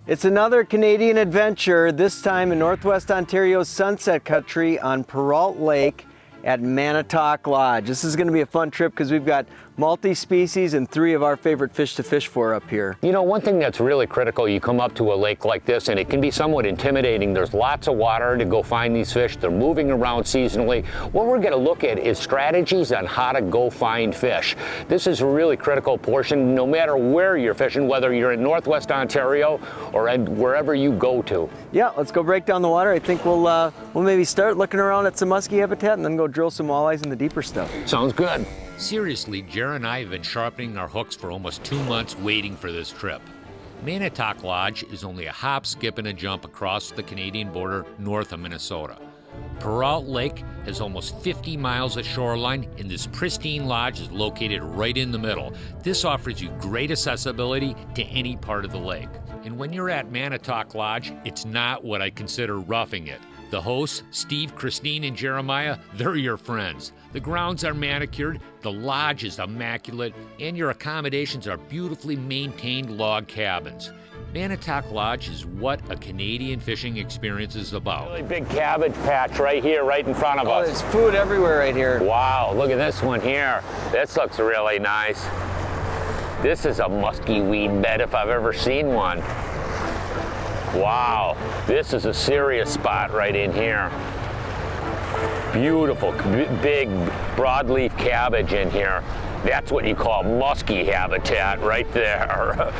It's another Canadian adventure, this time in Northwest Ontario's Sunset Country on Perrault Lake at Manotak Lodge. This is going to be a fun trip because we've got multi-species and 3 of our favorite fish to fish for up here. You know, one thing that's really critical, you come up to a lake like this and it can be somewhat intimidating. There's lots of water to go find these fish. They're moving around seasonally. What we're going to look at is strategies on how to go find fish. This is a really critical portion, no matter where you're fishing, whether you're in Northwest Ontario or wherever you go to. Yeah, let's go break down the water. I think we'll maybe start looking around at some muskie habitat and then go drill some walleyes in the deeper stuff. Sounds good. Seriously, Jer and I have been sharpening our hooks for almost 2 months waiting for this trip. Manotak Lodge is only a hop, skip, and a jump across the Canadian border north of Minnesota. Perrault Lake has almost 50 miles of shoreline, and this pristine lodge is located right in the middle. This offers you great accessibility to any part of the lake. And when you're at Manotak Lodge, it's not what I consider roughing it. The hosts, Steve, Christine, and Jeremiah, they're your friends. The grounds are manicured, the lodge is immaculate, and your accommodations are beautifully maintained log cabins. Manotak Lodge is what a Canadian fishing experience is about. Really big cabbage patch right here, right in front of us. There's food everywhere right here. Wow, look at this one here. This looks really nice. This is a musky weed bed if I've ever seen one. Wow, this is a serious spot right in here. Beautiful, big broadleaf cabbage in here. That's what you call musky habitat right there.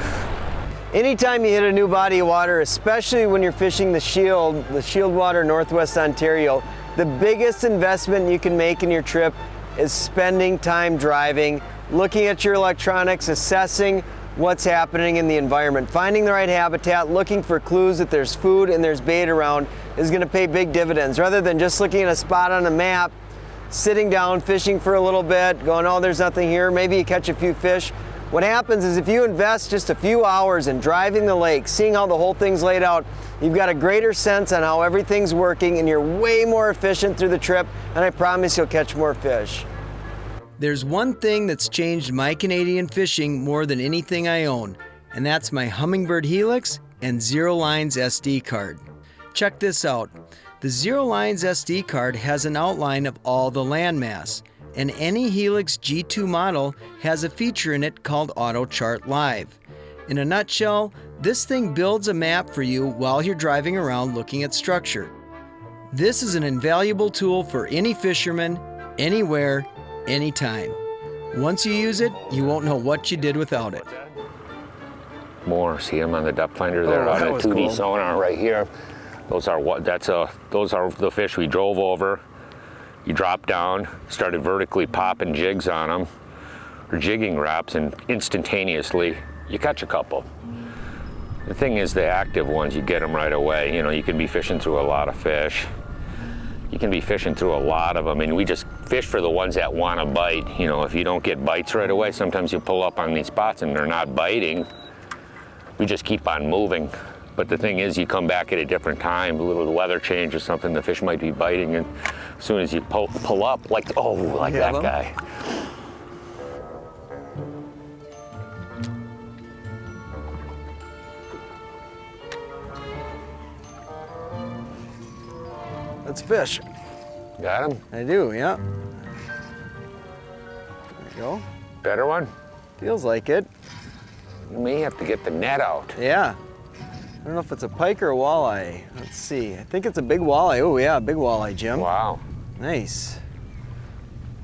Anytime you hit a new body of water, especially when you're fishing the Shield water Northwest Ontario, the biggest investment you can make in your trip is spending time driving, looking at your electronics, assessing what's happening in the environment. Finding the right habitat, looking for clues that there's food and there's bait around is going to pay big dividends. Rather than just looking at a spot on a map, sitting down, fishing for a little bit, going, oh, there's nothing here, maybe you catch a few fish. What happens is if you invest just a few hours in driving the lake, seeing how the whole thing's laid out, you've got a greater sense on how everything's working and you're way more efficient through the trip, and I promise you'll catch more fish. There's one thing that's changed my Canadian fishing more than anything I own, and that's my Humminbird Helix and Zero Lines SD card. Check this out. The Zero Lines SD card has an outline of all the landmass, and any Helix G2 model has a feature in it called Auto Chart Live. In a nutshell, this thing builds a map for you while you're driving around looking at structure. This is an invaluable tool for any fisherman, anywhere, anytime. Once you use it, you won't know what you did without it. More, see them on the depth finder there on the 2D sonar right here. Those are the fish we drove over. You drop down, started vertically popping jigs on them, or jigging wraps, and instantaneously you catch a couple. The thing is, the active ones, you get them right away. You know, you can be fishing through a lot of fish. You can be fishing through a lot of them, and we just fish for the ones that want to bite. You know, if you don't get bites right away, sometimes you pull up on these spots and they're not biting. We just keep on moving. But the thing is, you come back at a different time, a little weather change or something, the fish might be biting, and as soon as you pull up, like that guy. That's fish. Got him? I do, yeah. There you go. Better one? Feels like it. You may have to get the net out. Yeah. I don't know if it's a pike or a walleye. Let's see. I think it's a big walleye. Oh yeah, big walleye, Jim. Wow. Nice.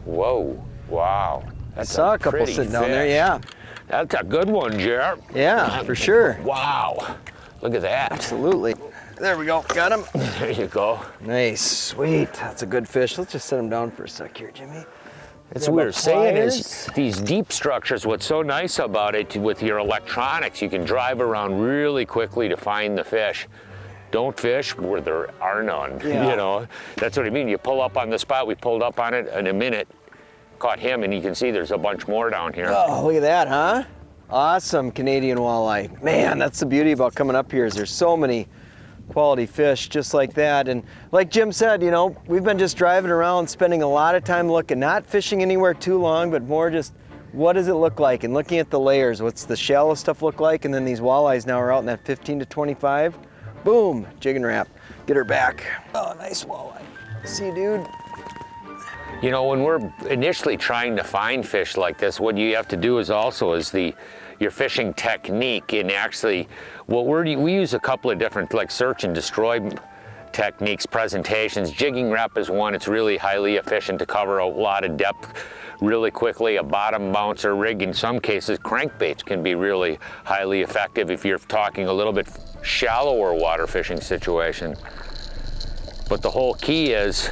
Whoa. Wow. That's I saw a couple sitting down there, yeah. That's a good one, Jer. Yeah, for sure. Wow. Look at that. Absolutely. There we go. Got him. There you go. Nice. Sweet. That's a good fish. Let's just set him down for a sec here, Jimmy. That's what we're saying is these deep structures, what's so nice about it with your electronics, you can drive around really quickly to find the fish. Don't fish where there are none, yeah. You know? That's what I mean. You pull up on the spot, we pulled up on it in a minute, caught him, and you can see there's a bunch more down here. Oh, look at that, huh? Awesome Canadian walleye. Man, that's the beauty about coming up here is there's so many quality fish just like that. And like Jim said, you know, we've been just driving around, spending a lot of time looking, not fishing anywhere too long, but more just what does it look like? And looking at the layers, what's the shallow stuff look like? And then these walleyes now are out in that 15 to 25. Boom, jig and wrap. Get her back. Oh, nice walleye. See, dude? You know, when we're initially trying to find fish like this, what you have to do is your fishing technique. And actually, we use a couple of different like search and destroy techniques, presentations. Jigging wrap is one. It's really highly efficient to cover a lot of depth really quickly. A bottom bouncer rig, in some cases, crankbaits can be really highly effective if you're talking a little bit shallower water fishing situation. But the whole key is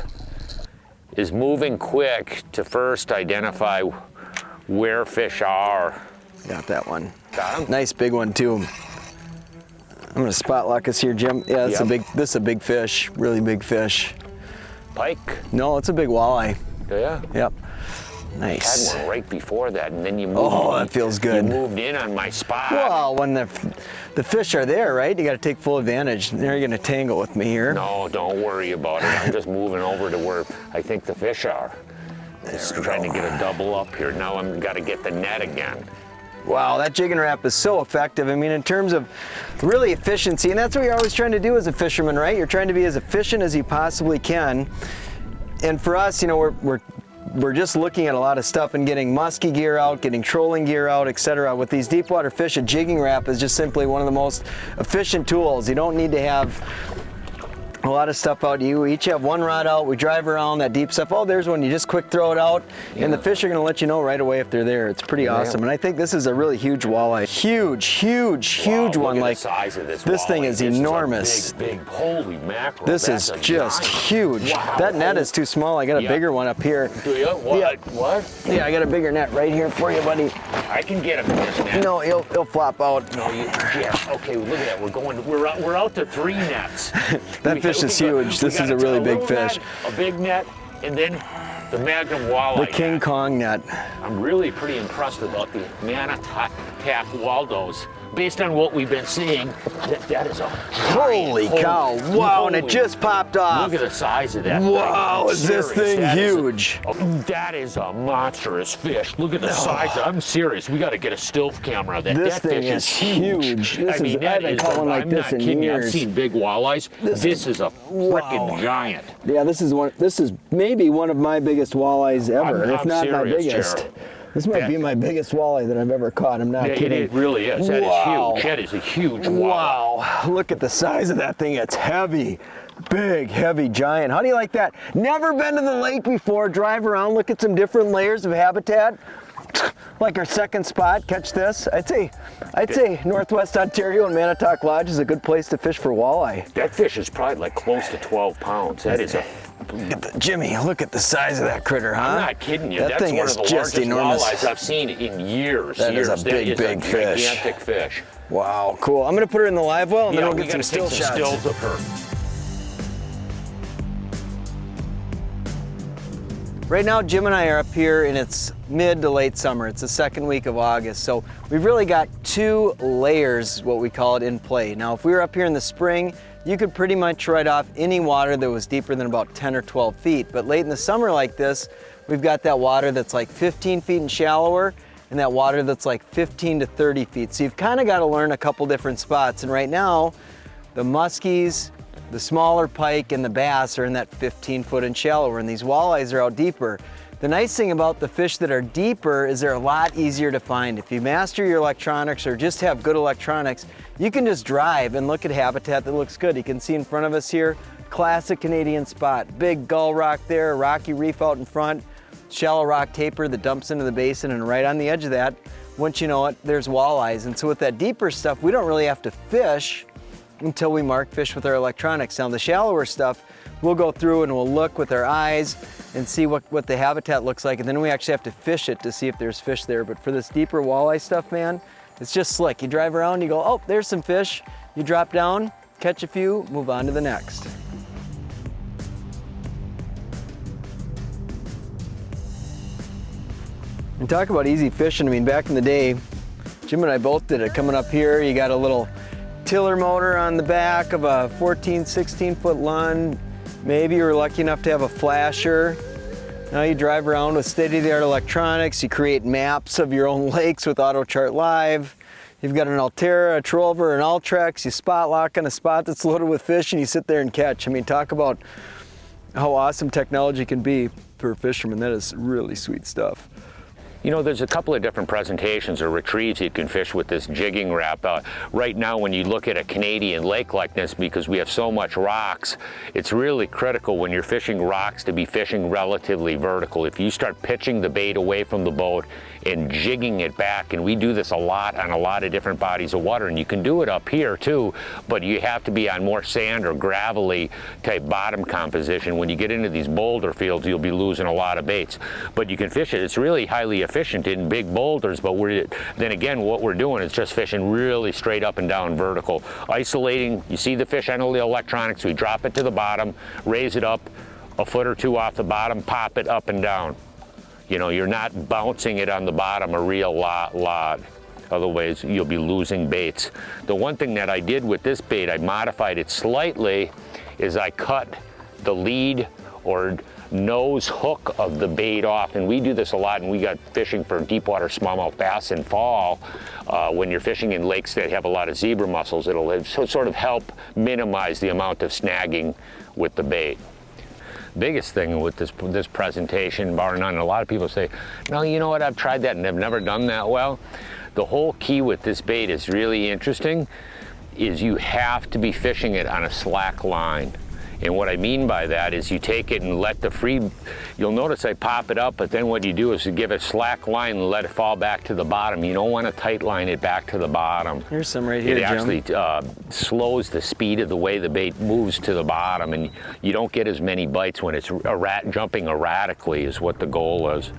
moving quick to first identify where fish are. Got that one. Got him? Nice big one too. I'm gonna spot lock us here, Jim. Yeah, that's this is a big fish, really big fish. Pike? No, it's a big walleye. Yeah. Yep. Nice. I had one right before that, and then you moved. Oh, that feels good. You moved in on my spot. Well, when the fish are there, right? You got to take full advantage. Now you're gonna tangle with me here. No, don't worry about it. I'm just moving over to where I think the fish are. Just trying to get a double up here. Now I'm got to get the net again. Wow, that jig and wrap is so effective. I mean, in terms of really efficiency, and that's what you're always trying to do as a fisherman, right? You're trying to be as efficient as you possibly can. And for us, you know, we're just looking at a lot of stuff and getting musky gear out, getting trolling gear out, etc. With these deep water fish, a jigging wrap is just simply one of the most efficient tools. You don't need to have a lot of stuff out. You each have one rod out. We drive around that deep stuff. Oh, there's one. You just quick throw it out, and the fish are going to let you know right away if they're there. It's pretty awesome. And I think this is a really huge walleye. Huge one. Look like at the size of this thing is enormous. Big, holy mackerel. This is just huge. Wow. That net is too small. I got a bigger one up here. Do you? What? Yeah. What? Yeah, I got a bigger net right here for you, buddy. I can get him in this net. No, he'll flop out. No, yeah. Okay, look at that. We're out to 3 nets. That fish is huge. This is a really big fish. Net, a big net, and then the Magnum walleye. The King Kong net. I'm really pretty impressed about the Manotak Waldos. Based on what we've been seeing, that is a holy cow! Wow, and it just popped off. Look at the size of that. Wow, is this thing huge? That is a monstrous fish. Look at the size. I'm serious. We got to get a still camera. This thing is huge. I haven't caught one like this in years. I've seen big walleyes. This is a freaking giant. Yeah, this is maybe one of my biggest walleyes ever, if not my biggest. Jared. This might be my biggest walleye that I've ever caught. I'm not kidding. It really is. That is huge. That is a huge walleye. Wow. Look at the size of that thing. It's heavy. Big, heavy, giant. How do you like that? Never been to the lake before. Drive around, look at some different layers of habitat. Like our second spot, catch this. I'd say Northwest Ontario and Manotak Lodge is a good place to fish for walleye. That fish is probably like close to 12 pounds. That is a... Jimmy, look at the size of that critter, huh? I'm not kidding you. That thing is just enormous. Walleyes I've seen in years. That is a big fish. Gigantic fish. Wow, cool. I'm gonna put her in the live well, and then we'll get some still shots. Stills of her. Right now, Jim and I are up here, and it's mid to late summer. It's the second week of August, so we've really got 2 layers, what we call it, in play. Now, if we were up here in the spring, you could pretty much ride off any water that was deeper than about 10 or 12 feet. But late in the summer like this, we've got that water that's like 15 feet and shallower, and that water that's like 15 to 30 feet. So you've kind of got to learn a couple different spots. And right now, the muskies, the smaller pike, and the bass are in that 15 foot and shallower, and these walleyes are out deeper. The nice thing about the fish that are deeper is they're a lot easier to find. If you master your electronics or just have good electronics, you can just drive and look at habitat that looks good. You can see in front of us here, classic Canadian spot. Big gull rock there, rocky reef out in front, shallow rock taper that dumps into the basin, and right on the edge of that, once you know it, there's walleyes. And so with that deeper stuff, we don't really have to fish until we mark fish with our electronics. Now the shallower stuff, we'll go through and we'll look with our eyes and see what the habitat looks like, and then we actually have to fish it to see if there's fish there. But for this deeper walleye stuff, man, it's just slick. You drive around, you go, oh, there's some fish. You drop down, catch a few, move on to the next. And talk about easy fishing. I mean, back in the day, Jim and I both did it. Coming up here, you got a little tiller motor on the back of a 14, 16 foot Lund. Maybe you were lucky enough to have a flasher. Now you drive around with state-of-the-art electronics, you create maps of your own lakes with AutoChart Live. You've got an Altera, a Trover, an Ultrex, you spot lock on a spot that's loaded with fish and you sit there and catch. I mean, talk about how awesome technology can be for a fisherman. That is really sweet stuff. You know, there's a couple of different presentations or retrieves you can fish with this jigging wrap. Right now, when you look at a Canadian lake like this, because we have so much rocks, it's really critical when you're fishing rocks to be fishing relatively vertical. If you start pitching the bait away from the boat and jigging it back, and we do this a lot on a lot of different bodies of water, and you can do it up here too, but you have to be on more sand or gravelly type bottom composition. When you get into these boulder fields, you'll be losing a lot of baits. But you can fish it. It's really highly efficient in big boulders, but then again, what we're doing is just fishing really straight up and down vertical. Isolating, you see the fish on the electronics, we drop it to the bottom, raise it up a foot or two off the bottom, pop it up and down. You know, you're not bouncing it on the bottom a real lot. Otherwise, you'll be losing baits. The one thing that I did with this bait, I modified it slightly, is I cut the lead or nose hook of the bait off, and we do this a lot, and we got fishing for deep water smallmouth bass in fall. When you're fishing in lakes that have a lot of zebra mussels, it'll sort of help minimize the amount of snagging with the bait. Biggest thing with this presentation, bar none, a lot of people say, no, you know what, I've tried that and I've never done that well. The whole key with this bait is really interesting, is you have to be fishing it on a slack line. And what I mean by that is you take it and let the free, you'll notice I pop it up, but then what you do is you give it a slack line and let it fall back to the bottom. You don't want to tight line it back to the bottom. Here's some right here, It actually slows the speed of the way the bait moves to the bottom, and you don't get as many bites when it's jumping erratically is what the goal is.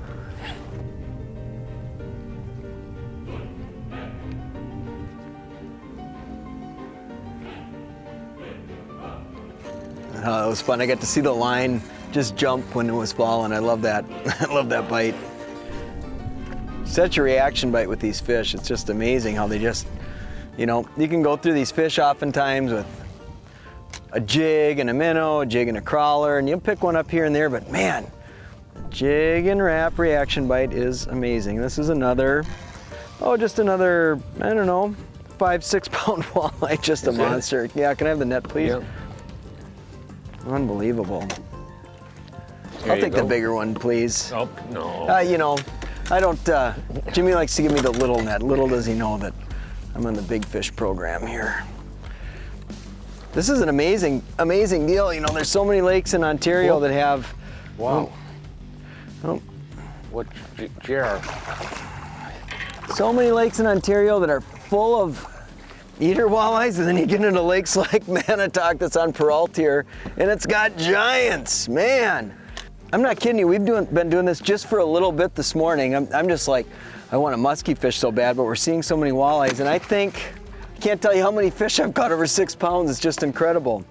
It was fun. I got to see the line just jump when it was falling. I love that. I love that bite. Such a reaction bite with these fish. It's just amazing how they just, you know, you can go through these fish oftentimes with a jig and a minnow, a jig and a crawler, and you'll pick one up here and there, but man, the jig and wrap reaction bite is amazing. This is another, just another, I don't know, 5-6 pound walleye, just a monster. Yeah, can I have the net, please? Yep. Unbelievable. I'll take the bigger one, please. Oh, no. You know, I don't, Jimmy likes to give me the little net. Little does he know that I'm on the big fish program here. This is an amazing, amazing deal. You know, there's so many lakes in Ontario that have... Wow. What, Jared? So many lakes in Ontario that are full of eater walleyes, and then you get into lakes like Manotak that's on Perrault here, and it's got giants, man. I'm not kidding you, we've been doing this just for a little bit this morning. I'm just like, I want a musky fish so bad, but we're seeing so many walleyes, and I can't tell you how many fish I've caught over 6 pounds. It's just incredible.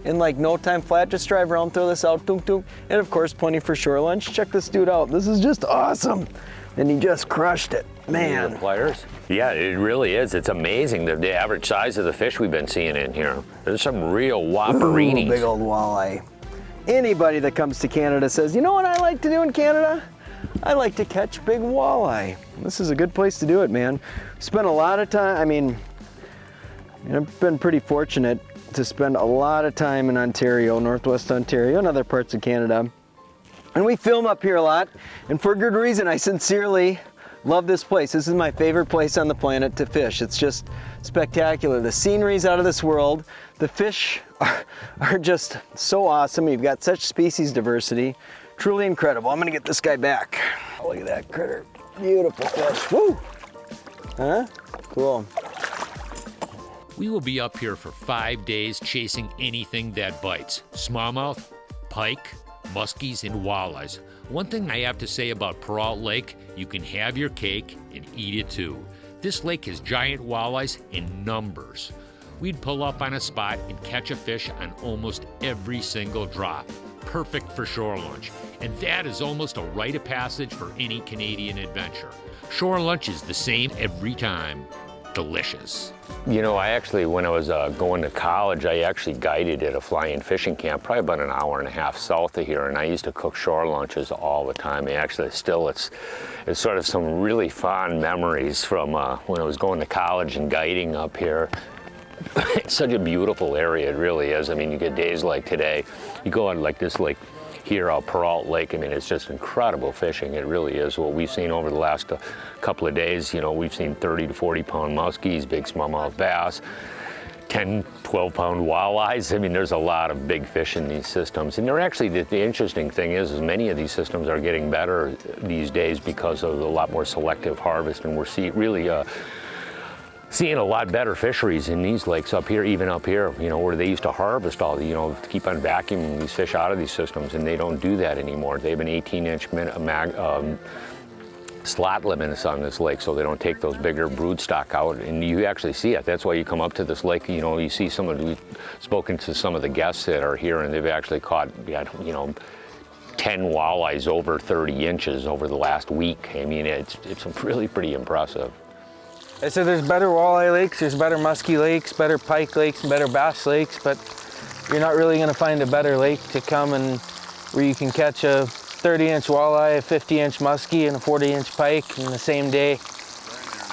In like no time flat, just drive around, throw this out, tunk tunk, and of course plenty for shore lunch. Check this dude out, this is just awesome. And he just crushed it, man. The pliers? Yeah, it really is. It's amazing the average size of the fish we've been seeing in here. There's some real whopperinis. Ooh, big old walleye. Anybody that comes to Canada says, you know what I like to do in Canada? I like to catch big walleye. This is a good place to do it, man. Spent a lot of time, I mean, I've been pretty fortunate to spend a lot of time in Ontario, Northwest Ontario, and other parts of Canada. And we film up here a lot, and for good reason. I sincerely love this place. This is my favorite place on the planet to fish. It's just spectacular. The scenery's out of this world. The fish are just so awesome. You've got such species diversity. Truly incredible. I'm gonna get this guy back. Oh, look at that critter. Beautiful fish. Woo! Huh? Cool. We will be up here for 5 days chasing anything that bites. Smallmouth, pike, muskies, and walleyes. One thing I have to say about Perrault Lake, you can have your cake and eat it too. This lake has giant walleyes in numbers. We'd pull up on a spot and catch a fish on almost every single drop. Perfect for shore lunch. And that is almost a rite of passage for any Canadian adventure. Shore lunch is the same every time. delicious. You know, I actually, when I was going to college, I actually guided at a fly-in fishing camp, probably about an hour and a half south of here, and I used to cook shore lunches all the time. And actually, still, it's sort of some really fond memories from when I was going to college and guiding up here. It's such a beautiful area, it really is. I mean, you get days like today, you go on like this lake here out Perrault Lake. I mean, it's just incredible fishing. It really is. What we've seen over the last couple of days, you know, we've seen 30 to 40 pound muskies, big smallmouth bass, 10, 12 pound walleyes. I mean, there's a lot of big fish in these systems. And they're actually, the interesting thing is many of these systems are getting better these days because of a lot more selective harvest, and we're seeing a lot better fisheries in these lakes up here, even up here, you know, where they used to harvest all the, you know, to keep on vacuuming these fish out of these systems, and they don't do that anymore. They have an 18-inch slot limits on this lake, so they don't take those bigger brood stock out, and you actually see it. That's why you come up to this lake, you know, you see we've spoken to some of the guests that are here, and they've actually caught, you know, 10 walleyes over 30 inches over the last week. I mean, it's really pretty impressive. So there's better walleye lakes, there's better muskie lakes, better pike lakes, and better bass lakes, but you're not really going to find a better lake to come and where you can catch a 30-inch walleye, a 50-inch muskie, and a 40-inch pike in the same day.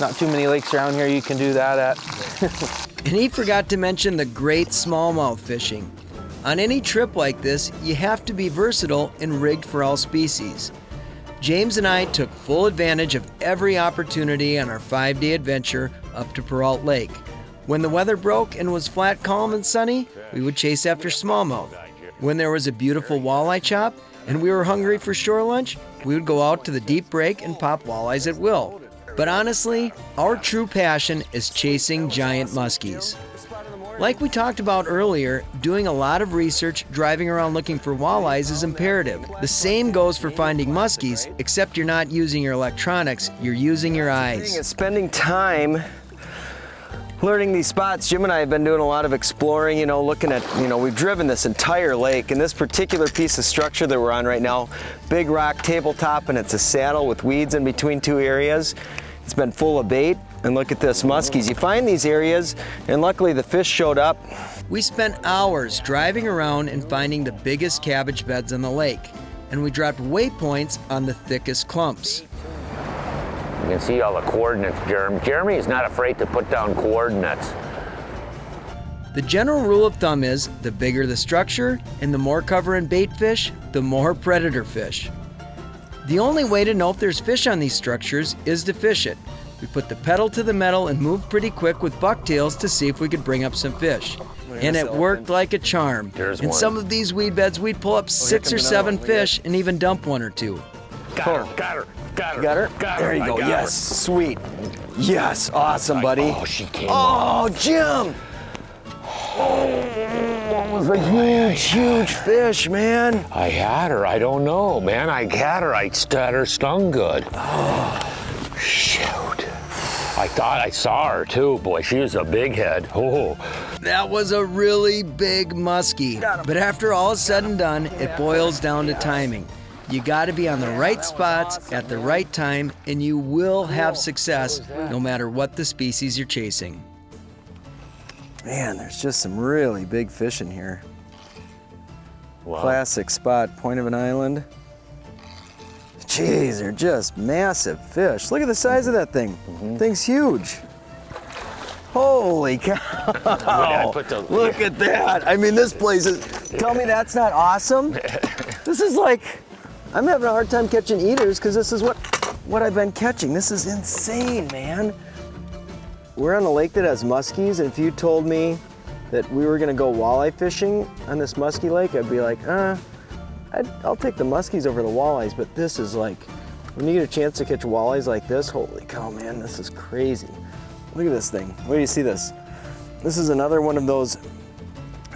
Not too many lakes around here you can do that at. And he forgot to mention the great smallmouth fishing. On any trip like this, you have to be versatile and rigged for all species. James and I took full advantage of every opportunity on our 5-day adventure up to Perrault Lake. When the weather broke and was flat, calm, and sunny, we would chase after smallmouth. When there was a beautiful walleye chop and we were hungry for shore lunch, we would go out to the deep break and pop walleyes at will. But honestly, our true passion is chasing giant muskies. Like we talked about earlier, doing a lot of research, driving around looking for walleyes is imperative. The same goes for finding muskies, except you're not using your electronics, you're using your eyes. Spending time learning these spots. Jim and I have been doing a lot of exploring, you know, looking at, you know, we've driven this entire lake, and this particular piece of structure that we're on right now, big rock tabletop, and it's a saddle with weeds in between two areas. It's been full of bait. And look at this, muskies. You find these areas, and luckily the fish showed up. We spent hours driving around and finding the biggest cabbage beds on the lake, and we dropped waypoints on the thickest clumps. You can see all the coordinates, Jeremy. Jeremy is not afraid to put down coordinates. The general rule of thumb is the bigger the structure and the more cover and bait fish, the more predator fish. The only way to know if there's fish on these structures is to fish it. We put the pedal to the metal and moved pretty quick with bucktails to see if we could bring up some fish. And it worked like a charm. In some of these weed beds, we'd pull up 6 or 7 fish and even dump 1 or 2. Got her. Got her? There you go. Yes, sweet. Yes, awesome, buddy. Oh, she came Oh, Jim! Oh, that was a huge fish, man. I had her. I don't know, man. I had her. I had her stung good. Oh, shoot. I thought I saw her too. Boy, she was a big head. Oh. That was a really big muskie. But after all is said and done, it boils down to timing. You got to be on the right spots at the right time, and you will have success no matter what the species you're chasing. Man, there's just some really big fish in here. Wow. Classic spot, point of an island. Jeez, they're just massive fish. Look at the size of that thing. Thing's huge. Holy cow. Look at that. I mean, this place is, tell me that's not awesome? This is like, I'm having a hard time catching eaters because this is what I've been catching. This is insane, man. We're on a lake that has muskies, and if you told me that we were gonna go walleye fishing on this muskie lake, I'd be like, I'll take the muskies over the walleyes, but this is like, when you get a chance to catch walleyes like this, holy cow, man, this is crazy. Look at this thing. Where do you see this? This is another one of those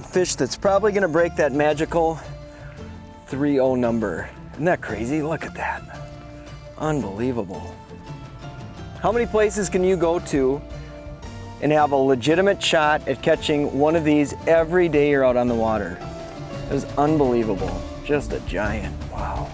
fish that's probably gonna break that magical 3-0 number. Isn't that crazy? Look at that. Unbelievable. How many places can you go to and have a legitimate shot at catching one of these every day you're out on the water? It was unbelievable. Just a giant. Wow.